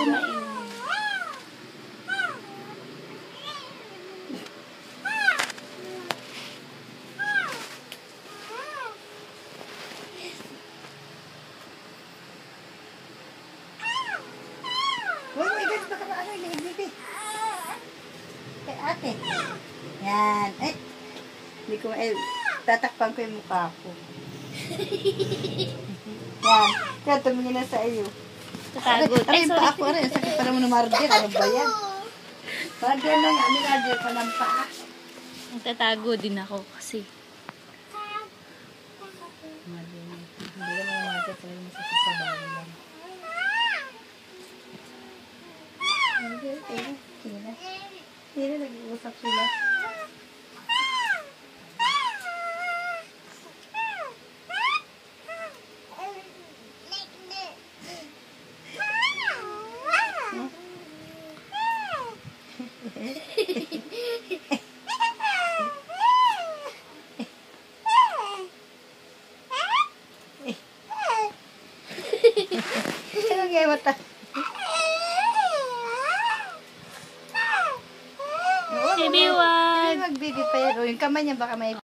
maingay. Wait, baka ano yung baby. Kay ate. Yan. Hindi ko, tatakpan ko yung mukha ko. Yan. Yan, tumingin na sa iyo. Tatagod. Aray pa ako, aray. Sakit pa naman ng margin. Ano ba yan? Margin lang, margin pa ng paa. Tatago din ako kasi. Margin. Hindi naman margin. Talaga masakit pa ba yan. Hindi na nag-uusap sila. Ano kaya mata? Baby, wag! Mag-baby pa yan. O, yung kamay niya baka may